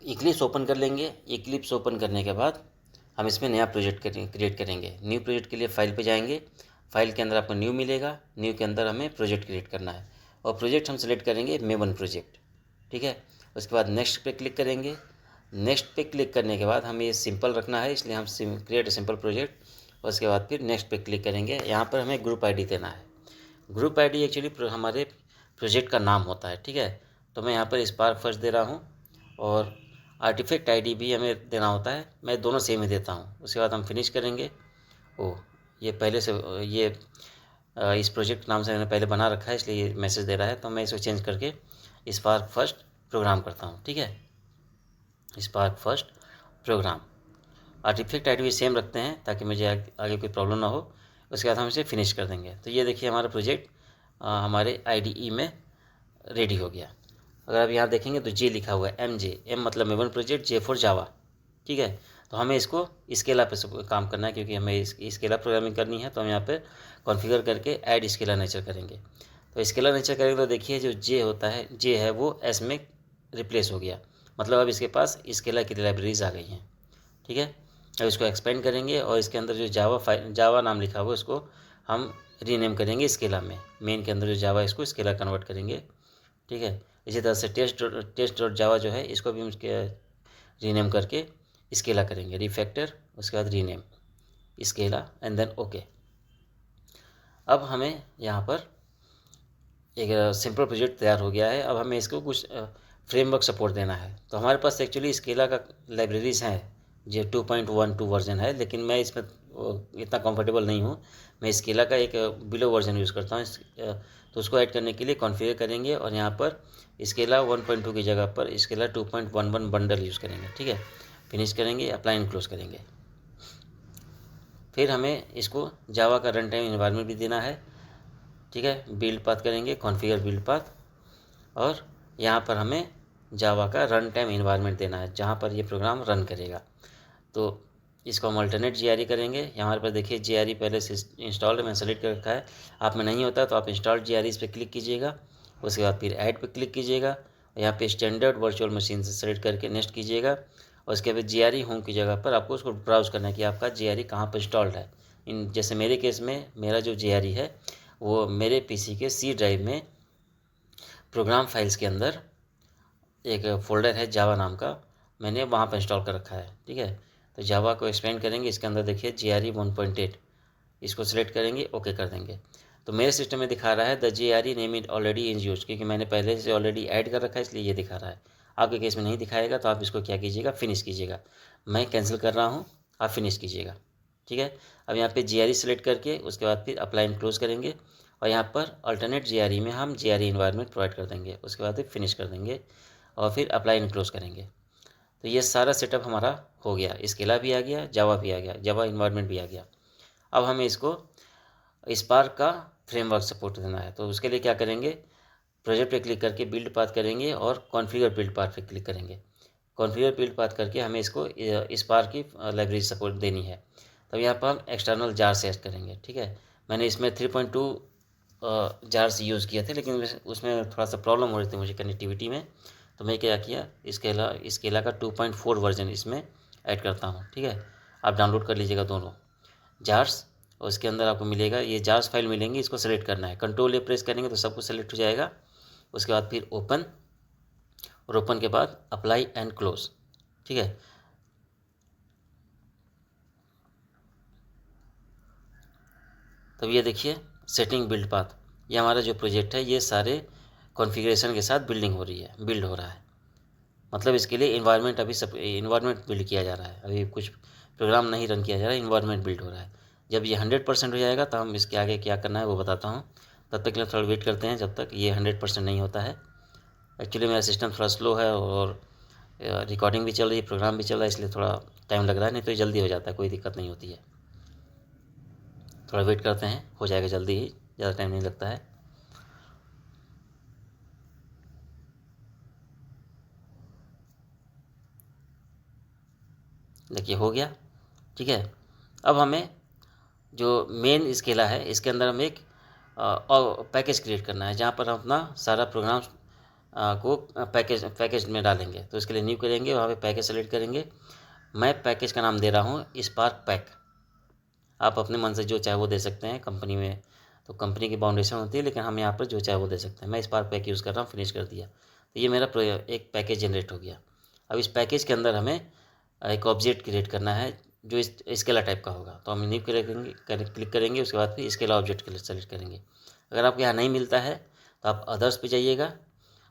Eclipse open कर लेंगे। Eclipse open करने के बाद हम इसमें नया प्रोजेक्ट क्रिएट करेंगे। न्यू प्रोजेक्ट के लिए फाइल पे जाएंगे, फाइल के अंदर आपको न्यू मिलेगा, न्यू के अंदर हमें प्रोजेक्ट क्रिएट करना है और प्रोजेक्ट हम सेलेक्ट करेंगे मेवन प्रोजेक्ट, ठीक है। उसके बाद नेक्स्ट पे क्लिक करेंगे। नेक्स्ट पे क्लिक करने के बाद हमें ये सिंपल रखना है, इसलिए हम क्रिएट सिंपल प्रोजेक्ट। उसके बाद फिर नेक्स्ट पे क्लिक करेंगे। यहाँ पर हमें ग्रुप आईडी देना है। ग्रुप आईडी एक्चुअली हमारे प्रोजेक्ट का नाम होता है, ठीक है। तो मैं यहाँ पर स्पार्क फर्स्ट दे रहा हूँ और आर्टिफैक्ट आईडी भी हमें देना होता है, मैं दोनों सेम ही देता हूँ। उसके बाद हम फिनिश करेंगे। ओह, ये पहले से ये इस प्रोजेक्ट नाम से मैंने पहले बना रखा है, इसलिए ये मैसेज दे रहा है। तो मैं इसको चेंज करके स्पार्क फर्स्ट प्रोग्राम करता हूँ, ठीक है। Spark first program, artifact ID भी सेम रखते हैं ताकि मुझे आगे कोई प्रॉब्लम ना हो। उसके बाद हम इसे फिनिश कर देंगे। तो ये देखिए हमारा प्रोजेक्ट हमारे IDE में रेडी हो गया। अगर आप यहाँ देखेंगे तो जे लिखा हुआ है, M मतलब maven project, J for Java, ठीक है। तो हमें इसको स्केला पे काम करना है, क्योंकि हमें स्केला प्रोग्रामिंग करनी है। तो हम यहाँ पे कॉन्फ़िगर करके ऐड स्केला नेचर करेंगे। तो स्केला नेचर करेंगे तो देखिए जो जे होता है, जे है वो एस में रिप्लेस हो गया, मतलब अब इसके पास स्केला की लाइब्रेरीज आ गई हैं, ठीक है। अब इसको एक्सपेंड करेंगे और इसके अंदर जो जावा नाम लिखा हुआ है उसको हम रीनेम करेंगे स्केला में। मेन के अंदर जो जावा है इसको स्केला कन्वर्ट करेंगे, ठीक है। इसी तरह से टेस्ट डॉट जावा जो है इसको भी हम रीनेम करके स्केला करेंगे, रिफैक्टर, उसके बाद rename Scala and then okay. अब हमें यहाँ पर एक सिंपल प्रोजेक्ट तैयार हो गया है। अब हमें इसको कुछ फ्रेमवर्क सपोर्ट देना है। तो हमारे पास एक्चुअली स्केला का लाइब्रेरीज हैं, जो 2.12 वर्जन है, लेकिन मैं इसमें इतना कंफर्टेबल नहीं हूँ। मैं स्केला का एक बिलो वर्जन यूज़ करता हूँ। तो उसको ऐड करने के लिए कॉन्फ़िगर करेंगे और यहाँ पर स्केला 1.2 की जगह पर स्केला 2.11 बंडल यूज़ करेंगे, ठीक है। फिनिश करेंगे, अप्लाई एंड क्लोज करेंगे। फिर हमें इसको जावा का रन टाइम इन्वायरमेंट भी देना है, ठीक है। बिल्ड पाथ करेंगे, कॉन्फ़िगर बिल्ड पाथ, और यहाँ पर हमें जावा का रन टाइम इन्वायरमेंट देना है जहाँ पर ये प्रोग्राम रन करेगा। तो इसको हम अल्टरनेट GRE करेंगे। यहाँ पर देखिए GRE पहले से इंस्टॉल्ड है, मैंने सेलेक्ट कर रखा है। आप में नहीं होता तो आप इंस्टॉल GRE पे क्लिक कीजिएगा। उसके बाद फिर ऐड पे क्लिक कीजिएगा, यहाँ पे स्टैंडर्ड वर्चुअल मशीन से सेलेक्ट करके नेक्स्ट कीजिएगा। और उसके बाद GRE होम की जगह पर आपको उसको ब्राउज़ करना है कि आपका GRE कहाँ पर इंस्टॉल्ड है। जैसे मेरे केस में मेरा जो GRE है वो मेरे PC के C ड्राइव में प्रोग्राम फाइल्स के अंदर एक फ़ोल्डर है जावा नाम का, मैंने वहाँ पर इंस्टॉल कर रखा है, ठीक है। तो जावा को एक्सपेंड करेंगे, इसके अंदर देखिए GRE 1.8, इसको सिलेक्ट करेंगे, ओके कर देंगे। तो मेरे सिस्टम में दिखा रहा है the GRE name it already in use, क्योंकि मैंने पहले से ऑलरेडी ऐड कर रखा है, इसलिए ये दिखा रहा है। आपके केस में नहीं दिखाएगा तो आप इसको क्या कीजिएगा, फिनिश कीजिएगा। मैं कैंसिल कर रहा हूँ, आप फिनिश कीजिएगा, ठीक है। अब यहाँ पे GRE सेलेक्ट करके उसके बाद फिर अप्लाई एंड क्लोज करेंगे और यहाँ पर अल्टरनेट GRE में हम GRE इन्वायरमेंट प्रोवाइड कर देंगे। उसके बाद फिर फिनिश कर देंगे और फिर अप्लाई एंड क्लोज करेंगे। तो ये सारा सेटअप हमारा हो गया, स्केला भी आ गया, जावा भी आ गया, जावा इन्वायरमेंट भी आ गया। अब हमें इसको स्पार्क का फ्रेमवर्क सपोर्ट देना है। तो उसके लिए क्या करेंगे, प्रोजेक्ट पे क्लिक करके बिल्ड पाथ करेंगे और कॉन्फ़िगर बिल्ड पाथ पे क्लिक करेंगे। कॉन्फ़िगर बिल्ड पाथ करके हमें इसको स्पार्क की लाइब्रेरी सपोर्ट देनी है। तब यहाँ पर हम एक्सटर्नल जार से ऐड करेंगे, ठीक है। मैंने इसमें 3.2 जार्स यूज़ किए थे, लेकिन उसमें थोड़ा सा प्रॉब्लम हो रही थी मुझे कनेक्टिविटी में। तो मैं क्या किया, स्केला का 2.4 वर्जन इसमें ऐड करता हूँ, ठीक है। आप डाउनलोड कर लीजिएगा दोनों जार्स, और उसके अंदर आपको मिलेगा ये जार्स फाइल मिलेंगी, इसको सेलेक्ट करना है। कंट्रोल A प्रेस करेंगे तो सब कुछ सेलेक्ट हो जाएगा। उसके बाद फिर ओपन, और ओपन के बाद अप्लाई एंड क्लोज, ठीक है। तब ये देखिए सेटिंग बिल्ड पाथ, ये हमारा जो प्रोजेक्ट है ये सारे कॉन्फ़िगरेशन के साथ बिल्ड हो रहा है। मतलब इसके लिए इन्वायरमेंट अभी सब इन्वायरमेंट बिल्ड किया जा रहा है, अभी कुछ प्रोग्राम नहीं रन किया जा रहा है, इन्वायरमेंट बिल्ड हो रहा है। जब ये 100% हो जाएगा तो हम इसके आगे क्या करना है वो बताता हूँ। तब तक के लिए थोड़ा वेट करते हैं जब तक ये 100% नहीं होता है। एक्चुअली मेरा सिस्टम थोड़ा स्लो है और रिकॉर्डिंग भी चल रही है, प्रोग्राम भी चल रहा है, इसलिए थोड़ा टाइम लग रहा है, नहीं तो ये जल्दी हो जाता है, कोई दिक्कत नहीं होती है। थोड़ा वेट करते हैं, हो जाएगा जल्दी ही, ज़्यादा टाइम नहीं लगता है। देखिए हो गया, ठीक है। अब हमें जो मेन स्केला है इसके अंदर हम एक पैकेज क्रिएट करना है, जहाँ पर हम अपना सारा प्रोग्राम को पैकेज में डालेंगे। तो इसके लिए न्यू करेंगे, वहाँ पे पैकेज सेलेक्ट करेंगे। मैं पैकेज का नाम दे रहा हूँ स्पार्क पैक। आप अपने मन से जो चाहे वो दे सकते हैं। कंपनी में तो कंपनी की बाउंडेशन होती है, लेकिन हम यहाँ पर जो चाहे वो दे सकते हैं। मैं स्पार्क पैक यूज़ कर रहा हूँ, फिनिश कर दिया। तो ये मेरा एक पैकेज जनरेट हो गया। अब इस पैकेज के अंदर हमें एक ऑब्जेक्ट क्रिएट करना है जो इस स्केला टाइप का होगा। तो हम न्यू क्लिक करेंगे, उसके बाद फिर स्केला ऑब्जेक्ट के लिए सेलेक्ट करेंगे। अगर आपके यहाँ नहीं मिलता है तो आप अदर्स पे जाइएगा,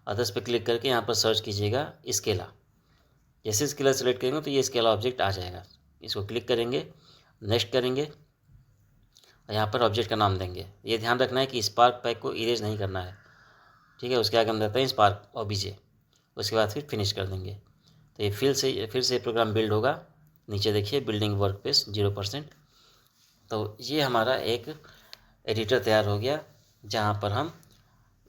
अदर्स पे क्लिक करके यहाँ पर सर्च कीजिएगा स्केला। जैसे स्केला सेलेक्ट करेंगे तो ये स्केला ऑब्जेक्ट आ जाएगा। इसको क्लिक करेंगे, नेक्स्ट करेंगे और यहाँ पर ऑब्जेक्ट का नाम देंगे। ये ध्यान रखना है कि स्पार्क पैक को इरेज नहीं करना है, ठीक है। उसके आगे हम देते हैं स्पार्क ऑब्जे, उसके बाद फिर फिनिश कर देंगे। तो ये फिर से प्रोग्राम बिल्ड होगा। नीचे देखिए बिल्डिंग वर्क पेस 0%। तो ये हमारा एक एडिटर तैयार हो गया जहाँ पर हम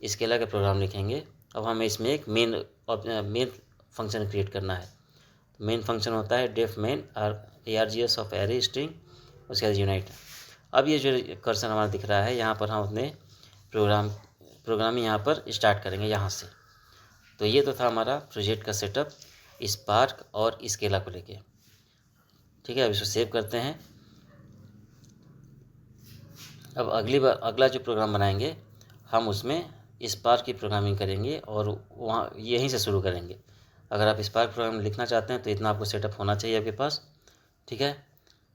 स्केला के प्रोग्राम लिखेंगे। अब हमें इसमें एक मेन फंक्शन क्रिएट करना है। तो मेन फंक्शन होता है def main args of array string, उसके बाद यूनाइट। अब ये जो कर्सर हमारा दिख रहा है, यहाँ पर हम अपने प्रोग्रामिंग यहाँ पर स्टार्ट करेंगे यहाँ से। तो ये तो था हमारा प्रोजेक्ट का सेटअप स्पार्क और स्केला को लेके, ठीक है। अब इसको सेव करते हैं। अब अगला जो प्रोग्राम बनाएंगे हम उसमें स्पार्क की प्रोग्रामिंग करेंगे और वहाँ यहीं से शुरू करेंगे। अगर आप स्पार्क प्रोग्राम लिखना चाहते हैं तो इतना आपको सेटअप होना चाहिए आपके पास, ठीक है।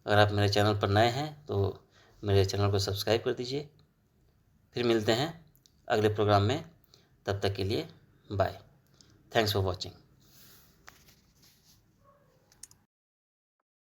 अगर आप मेरे चैनल पर नए हैं तो मेरे चैनल को सब्सक्राइब कर दीजिए। फिर मिलते हैं अगले प्रोग्राम में, तब तक के लिए बाय। Thanks for watching.